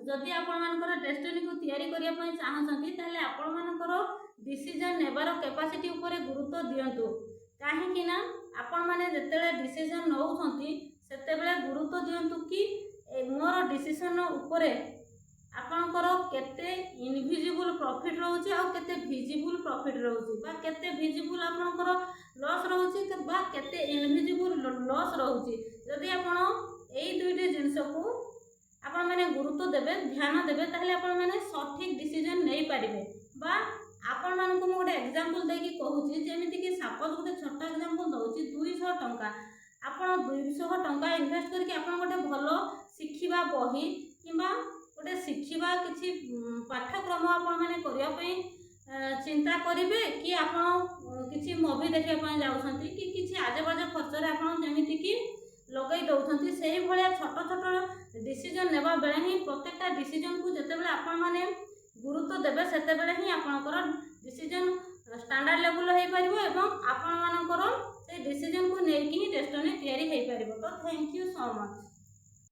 जदि आपणमानकर डेस्टिनी को तैयारी करिया पई चाहछंती ताले आपणमानकर डिसीजन नेबार कैपेसिटी ऊपर गुरुत्व दियंतु काहेकि ना आपण माने जेतेले डिसीजन नउछंती सेतेबेले गुरुत्व दियंतु कि मोर डिसीजन ऊपर आपणकर केते इनविजिबल प्रॉफिट रहउची आ केते विजिबल प्रॉफिट रहउची बा केते विजिबल आपणकर लॉस रहउची बा केते इनविजिबल लॉस रहउची जदि आपण एई दुईटी जिंस को आपण माने गुरुत्व देबे ध्यान देबे ताहले आपण माने सठिक डिसीजन नै पारिबे बा आपण मानकु मो गोटे एग्जांपल देकी कहूची जेमिति कि सपोज गोटे छोटा एग्जांपल दउची 200 टंका आपण 200 टंका इन्वेस्ट करके आपण गोटे भलो शिखिबा बही किबा गोटे शिखिबा किछि पाठ्यक्रम आपण माने करिया पई चिंता करिवे कि आपण किछि मूवी देखिया पई जाउछंती कि किछि आजेबाजे खर्च रे आपण जेमिति कि लगई दउछंती सेही भलिया छोट छोट डिसीजन नेबा बेले ही प्रत्येकटा डिसीजन को जते बेले आपण माने गुरुत्व देबे सेते बेले ही आपणकर डिसीजन स्टैंडर्ड लेवल होई परिबो एवं आपण मानकर से डिसीजन को नेकी ही डेस्टिनी तैयारी होई परिबो। तो थैंक यू सो मच।